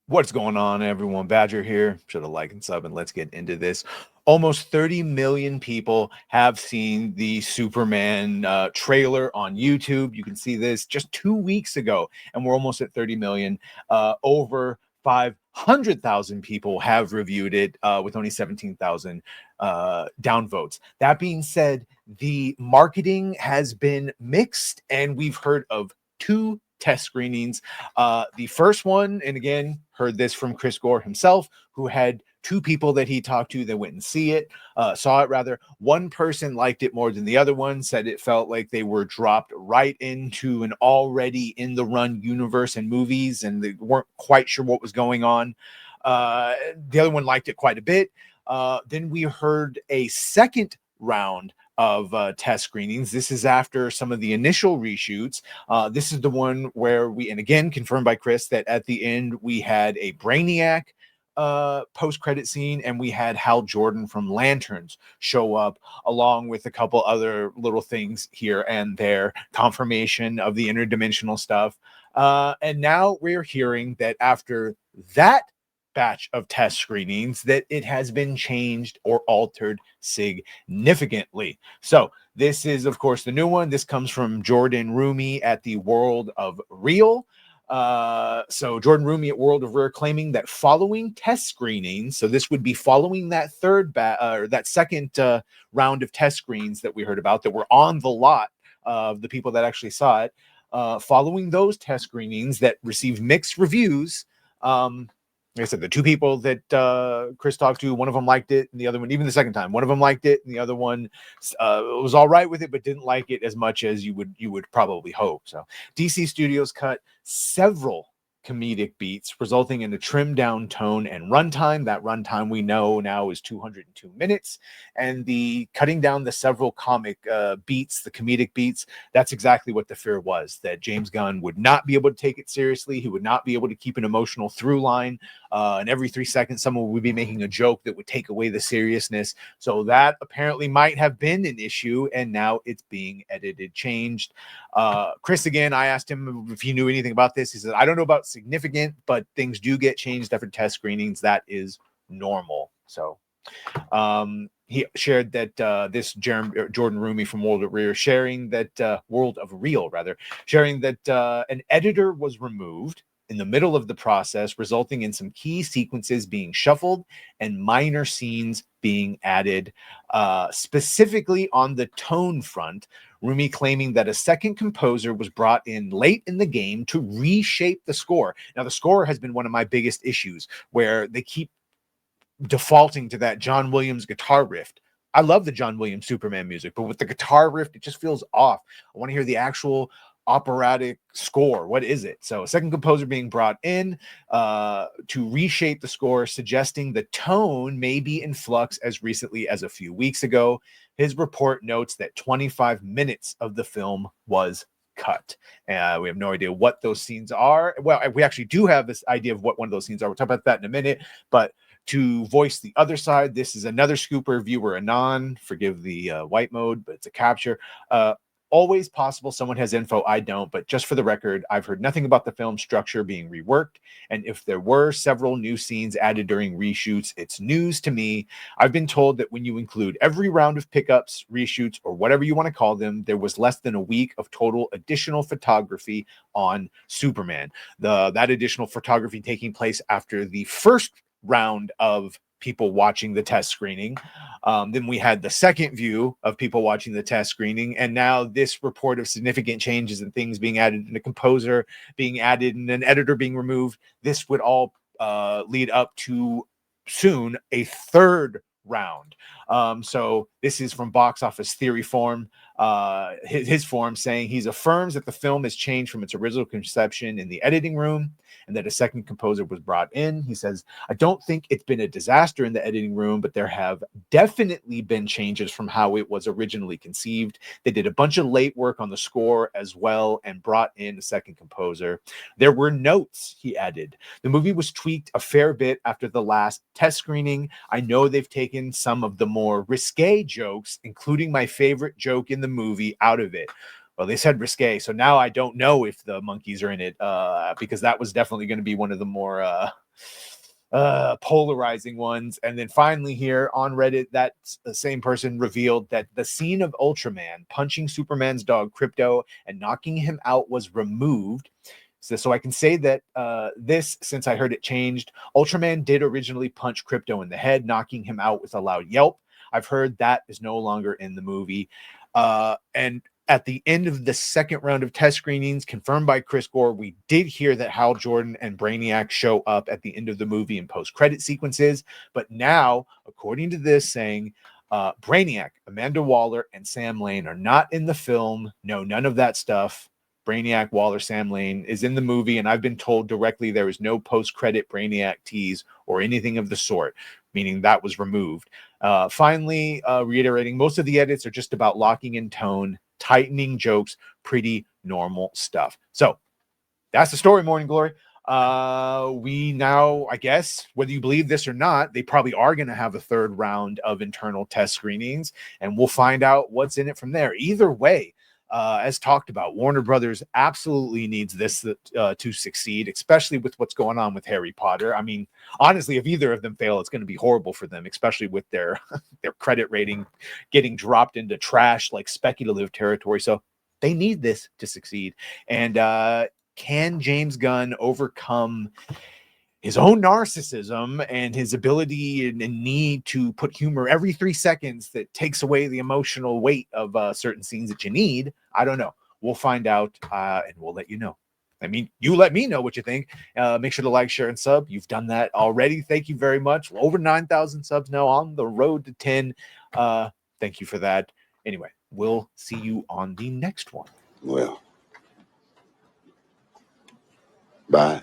What's going on, everyone? Badger here. Should have liked and sub, and let's get into this. Almost 30 million people have seen the Superman trailer on YouTube. You can see this just 2 weeks ago, and we're almost at 30 million. Over 500,000 people have reviewed it with only 17,000 downvotes. That being said, the marketing has been mixed, and we've heard of two test screenings. The first one, and again, heard this from Chris Gore himself, who had two people that he talked to that went and saw it rather. One person liked it more than the other one, said it felt like they were dropped right into an already in the run universe and movies, and they weren't quite sure what was going on. The other one liked it quite a bit. Then we heard a second round of test screenings. This is after some of the initial reshoots. This is the one where and again, confirmed by Chris, that at the end we had a Brainiac post-credit scene, and we had Hal Jordan from Lanterns show up, along with a couple other little things here and there, confirmation of the interdimensional stuff. And now we're hearing that after that batch of test screenings that it has been changed or altered significantly. So this is, of course, the new one. This comes from Jordan Rumi at the World of Real. So Jordan Rumi at World of Real claiming that following test screenings, so this would be following that that second round of test screens that we heard about that were on the lot of the people that actually saw it, following those test screenings that received mixed reviews. Like I said, the two people that Chris talked to, one of them liked it, and the other one, even the second time, one of them liked it, and the other one was all right with it, but didn't like it as much as you would probably hope. So DC Studios cut several comedic beats, resulting in a trimmed down tone and runtime. That runtime we know now is 202 minutes, and the cutting down the several comic beats, the comedic beats, that's exactly what the fear was, that James Gunn would not be able to take it seriously. He would not be able to keep an emotional through line, and every 3 seconds someone would be making a joke that would take away the seriousness. So that apparently might have been an issue, and now it's being edited, changed. Chris, again, I asked him if he knew anything about this. He said, I don't know about significant, but things do get changed after test screenings. That is normal. So he shared that this Jordan Rumi from World of Real sharing that an editor was removed in the middle of the process, resulting in some key sequences being shuffled and minor scenes being added, specifically on the tone front. Rumi claiming that a second composer was brought in late in the game to reshape the score. Now, the score has been one of my biggest issues, where they keep defaulting to that John Williams guitar riff. I love the John Williams Superman music, but with the guitar riff, it just feels off. I want to hear the actual operatic score. What is it? So a second composer being brought in to reshape the score, suggesting the tone may be in flux as recently as a few weeks ago. His report notes that 25 minutes of the film was cut. We have no idea what those scenes are. Well, we actually do have this idea of what one of those scenes are. We'll talk about that in a minute, but to voice the other side, this is another scooper, viewer anon. Forgive the white mode, but it's a capture. Always possible someone has info, I don't, but just for the record, I've heard nothing about the film structure being reworked, and if there were several new scenes added during reshoots, it's news to me. I've been told that when you include every round of pickups, reshoots, or whatever you want to call them, there was less than a week of total additional photography on Superman. That additional photography taking place after the first round of people watching the test screening. Then we had the second view of people watching the test screening, and now this report of significant changes and things being added, and a composer being added, and an editor being removed. This would all lead up to soon a third round. So this is from Box Office Theory Forum, his forum, saying he affirms that the film has changed from its original conception in the editing room, and that a second composer was brought in. He says, I don't think it's been a disaster in the editing room, but there have definitely been changes from how it was originally conceived. They did a bunch of late work on the score as well and brought in a second composer. There were notes, he added. The movie was tweaked a fair bit after the last test screening. I know they've taken some of the more risque jokes, including my favorite joke in the movie, out of it. Well, they said risque, so now I don't know if the monkeys are in it, because that was definitely going to be one of the more polarizing ones. And then finally here on Reddit, that same person revealed that the scene of Ultraman punching Superman's dog Crypto and knocking him out was removed. So I can say that this, since I heard it changed, Ultraman did originally punch Crypto in the head, knocking him out with a loud yelp. I've heard that is no longer in the movie. And at the end of the second round of test screenings, confirmed by Chris Gore, we did hear that Hal Jordan and Brainiac show up at the end of the movie in post-credit sequences. But now, according to this, saying Brainiac, Amanda Waller, and Sam Lane are not in the film. No, none of that stuff. Brainiac, Waller, Sam Lane is in the movie, and I've been told directly there is no post-credit Brainiac tease or anything of the sort, meaning that was removed. Finally, reiterating, most of the edits are just about locking in tone, tightening jokes, pretty normal stuff. So that's the story, Morning Glory. We now, I guess, whether you believe this or not, they probably are going to have a third round of internal test screenings, and we'll find out what's in it from there. Either way, as talked about, Warner Brothers absolutely needs this to succeed, especially with what's going on with Harry Potter. I mean, honestly, if either of them fail, it's going to be horrible for them, especially with their their credit rating getting dropped into trash like speculative territory. So they need this to succeed. And can James Gunn overcome his own narcissism and his ability and need to put humor every 3 seconds that takes away the emotional weight of certain scenes that you need? I don't know. We'll find out, and we'll let you know. I mean, you let me know what you think. Make sure to like, share, and sub. You've done that already. Thank you very much. We're over 9,000 subs now, on the road to 10. Thank you for that. Anyway, we'll see you on the next one. Well, bye.